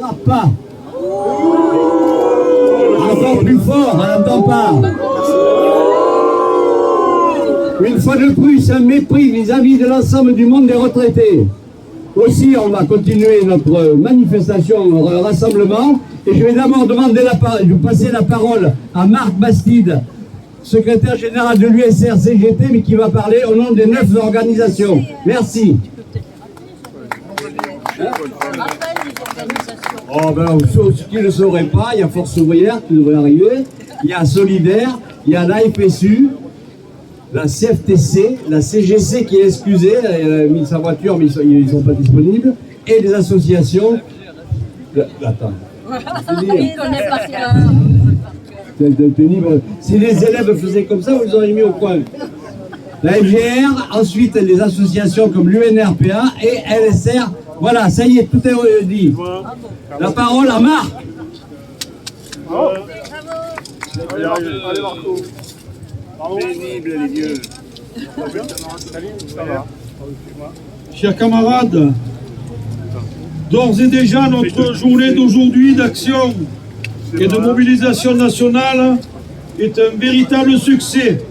Pas. Encore plus fort, on n'entend pas. Une fois de plus, un mépris vis-à-vis de l'ensemble du monde des retraités. Aussi, on va continuer notre manifestation, notre rassemblement. Et je vais d'abord passer la parole à Marc Bastide, secrétaire général de l'USR-CGT, mais qui va parler au nom des 9 organisations. Merci. Oh ben, ceux qui ne le sauraient pas, il y a Force ouvrière qui devrait arriver, il y a Solidaire, il y a l'AFSU, la CFTC, la CGC qui est excusée, elle a mis sa voiture mais ils ne sont pas disponibles, et les associations. Attends. Si les élèves faisaient comme ça, vous les auriez mis au coin. La FGR, ensuite les associations comme l'UNRPA et LSR. Voilà, ça y est, tout est dit. La parole à Marc. Allez Marco. Pénible les vieux. Chers camarades, d'ores et déjà notre journée d'aujourd'hui d'action et de mobilisation nationale est un véritable succès,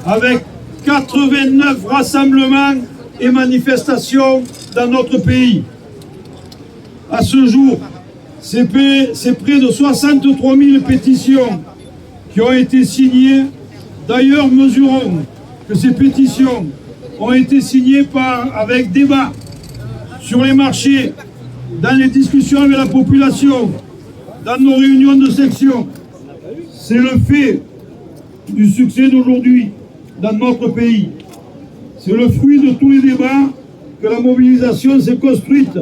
avec 89 rassemblements et manifestations dans notre pays. À ce jour, c'est près de 63 000 pétitions qui ont été signées. D'ailleurs, mesurons que ces pétitions ont été signées avec débat sur les marchés, dans les discussions avec la population, dans nos réunions de section. C'est le fait du succès d'aujourd'hui dans notre pays. C'est le fruit de tous les débats que la mobilisation s'est construite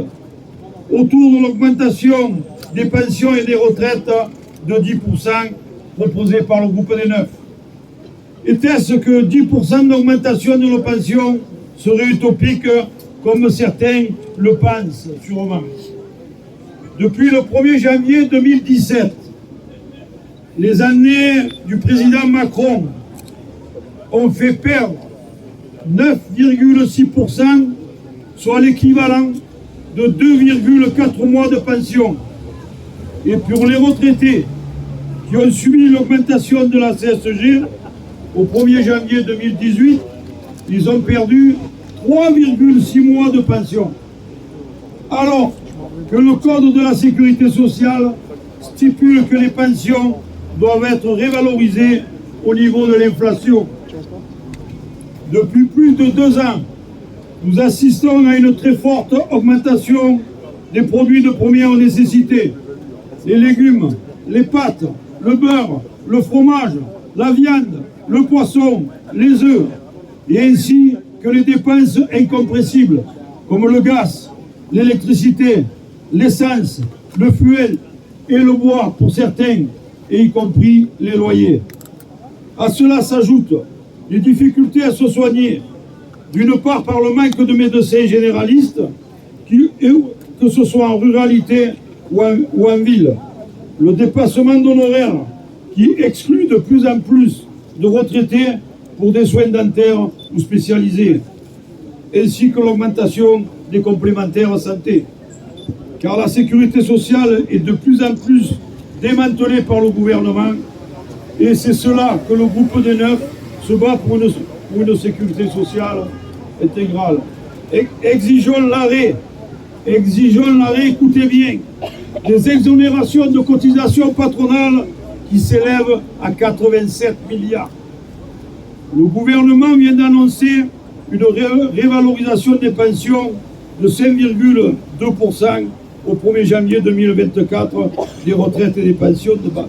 autour de l'augmentation des pensions et des retraites de 10% proposée par le groupe des 9. Était-ce que 10% d'augmentation de nos pensions serait utopique comme certains le pensent sûrement? Depuis le 1er janvier 2017, les années du président Macron ont fait perdre 9,6%, soit l'équivalent de 2,4 mois de pension. Et pour les retraités qui ont subi l'augmentation de la CSG, au 1er janvier 2018, ils ont perdu 3,6 mois de pension. Alors que le Code de la Sécurité sociale stipule que les pensions doivent être révalorisées au niveau de l'inflation. Depuis plus de 2 ans, nous assistons à une très forte augmentation des produits de première nécessité. Les légumes, les pâtes, le beurre, le fromage, la viande, le poisson, les œufs, et ainsi que les dépenses incompressibles, comme le gaz, l'électricité, l'essence, le fuel et le bois pour certains, et y compris les loyers. À cela s'ajoutent les difficultés à se soigner, d'une part par le manque de médecins généralistes, que ce soit en ruralité ou en ville, le dépassement d'honoraires qui exclut de plus en plus de retraités pour des soins dentaires ou spécialisés, ainsi que l'augmentation des complémentaires santé. Car la sécurité sociale est de plus en plus démantelée par le gouvernement, et c'est cela que le groupe des 9 se bat pour une sécurité sociale intégrale. Exigeons l'arrêt, écoutez bien, des exonérations de cotisations patronales qui s'élèvent à 87 milliards. Le gouvernement vient d'annoncer une révalorisation des pensions de 5,2% au 1er janvier 2024 des retraites et des pensions de base.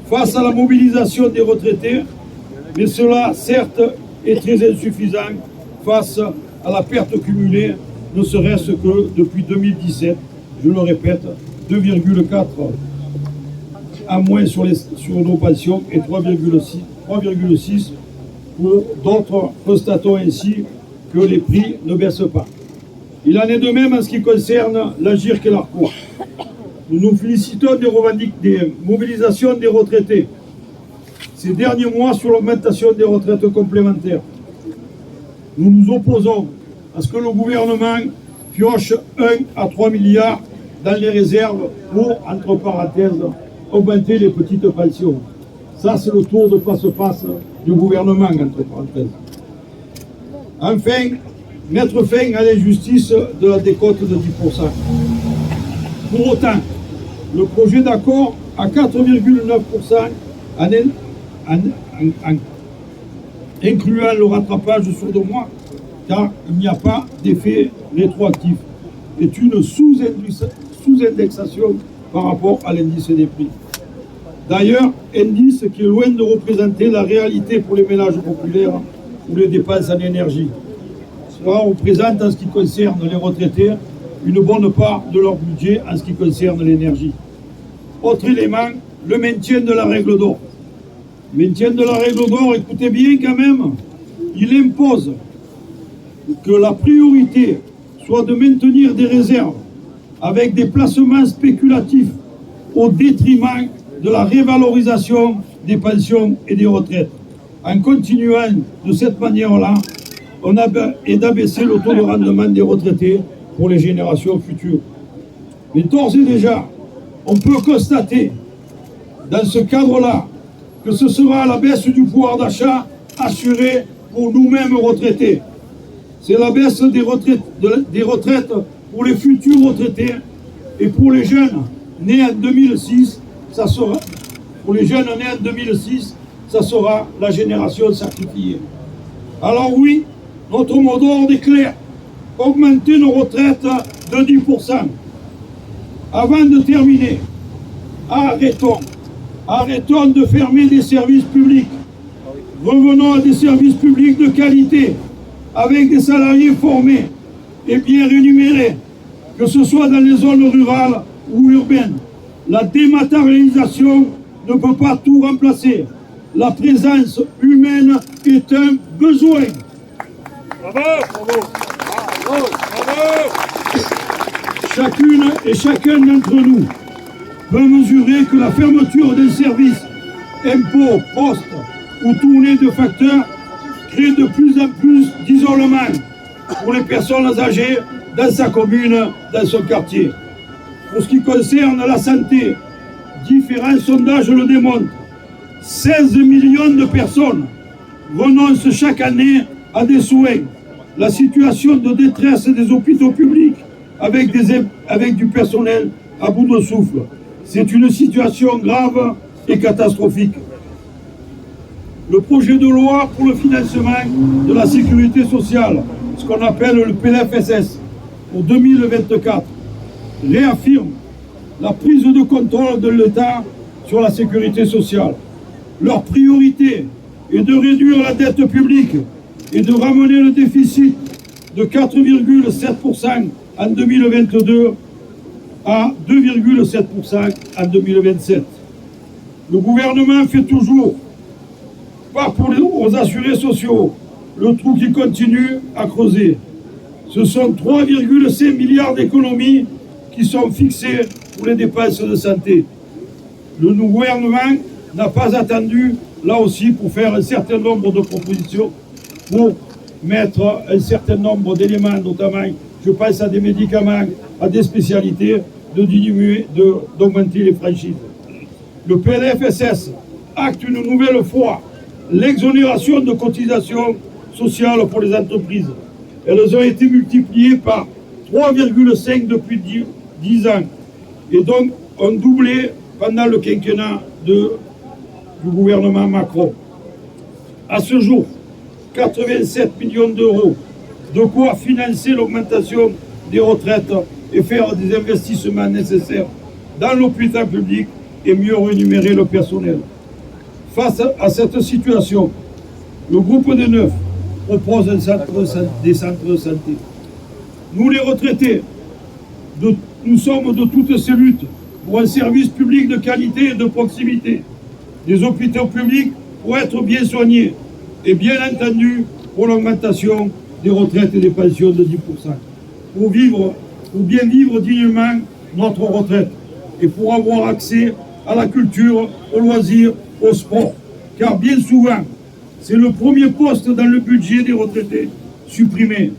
Face à la mobilisation des retraités, mais cela, certes, est très insuffisant face à la perte cumulée, ne serait-ce que depuis 2017, je le répète, 2,4 à moins sur nos pensions et 3,6 pour d'autres. Constatons ainsi que les prix ne baissent pas. Il en est de même en ce qui concerne l'AGIRC et l'ARCO. Nous nous félicitons des mobilisations des retraités ces derniers mois sur l'augmentation des retraites complémentaires. Nous nous opposons à ce que le gouvernement pioche 1 à 3 milliards dans les réserves pour, entre parenthèses, augmenter les petites pensions. Ça, c'est le tour de passe-passe du gouvernement, entre parenthèses. Enfin, mettre fin à l'injustice de la décote de 10%. Pour autant, le projet d'accord à 4,9% en incluant le rattrapage sur 2 mois, car il n'y a pas d'effet rétroactif, est une sous-indexation par rapport à l'indice des prix. D'ailleurs, indice qui est loin de représenter la réalité pour les ménages populaires ou les dépenses en énergie. Cela représente, en ce qui concerne les retraités, une bonne part de leur budget en ce qui concerne l'énergie. Autre élément, le maintien de la règle d'or. Maintien de la règle d'or, écoutez bien quand même, il impose que la priorité soit de maintenir des réserves avec des placements spéculatifs au détriment de la révalorisation des pensions et des retraites. En continuant de cette manière-là, et d'abaisser le taux de rendement des retraités pour les générations futures. Mais d'ores et déjà, on peut constater dans ce cadre-là que ce sera la baisse du pouvoir d'achat assurée pour nous-mêmes retraités. C'est la baisse des retraites pour les futurs retraités et pour les jeunes nés en 2006, ça sera, pour les jeunes nés en 2006, ça sera la génération sacrifiée. Alors oui, notre mot d'ordre est clair, augmenter nos retraites de 10%. Avant de terminer, arrêtons de fermer des services publics. Revenons à des services publics de qualité, avec des salariés formés et bien rémunérés, que ce soit dans les zones rurales ou urbaines. La dématérialisation ne peut pas tout remplacer. La présence humaine est un besoin. Chacune et chacun d'entre nous peut mesurer que la fermeture d'un service, impôt, poste ou tournée de facteurs crée de plus en plus d'isolement pour les personnes âgées dans sa commune, dans son quartier. Pour ce qui concerne la santé, différents sondages le démontrent. 16 millions de personnes renoncent chaque année à des soins. La situation de détresse des hôpitaux publics avec du personnel à bout de souffle. C'est une situation grave et catastrophique. Le projet de loi pour le financement de la sécurité sociale, ce qu'on appelle le PLFSS, pour 2024, réaffirme la prise de contrôle de l'État sur la sécurité sociale. Leur priorité est de réduire la dette publique et de ramener le déficit de 4,7% en 2022 à 2,7% en 2027. Le gouvernement fait toujours, pas pour aux assurés sociaux, le trou qui continue à creuser. Ce sont 3,5 milliards d'économies qui sont fixées pour les dépenses de santé. Le gouvernement n'a pas attendu, là aussi, pour faire un certain nombre de propositions, pour mettre un certain nombre d'éléments, notamment, je pense à des médicaments, à des spécialités, d'augmenter les franchises. Le PLFSS acte une nouvelle fois l'exonération de cotisations sociales pour les entreprises. Elles ont été multipliées par 3,5 depuis 10 ans et donc ont doublé pendant le quinquennat du gouvernement Macron. À ce jour, 87 millions d'euros, de quoi financer l'augmentation des retraites et faire des investissements nécessaires dans l'hôpital public et mieux rémunérer le personnel. Face à cette situation, le groupe des 9 propose des centres de santé. Nous, les retraités, nous sommes de toutes ces luttes pour un service public de qualité et de proximité, des hôpitaux publics pour être bien soignés et bien entendu pour l'augmentation des retraites et des pensions de 10%. Pour bien vivre dignement notre retraite et pour avoir accès à la culture, aux loisirs, au sport. Car bien souvent, c'est le premier poste dans le budget des retraités supprimé.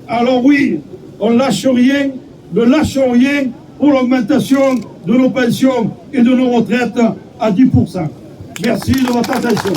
Alors oui, on lâche rien, ne lâchons rien pour l'augmentation de nos pensions et de nos retraites à 10%. Merci de votre attention.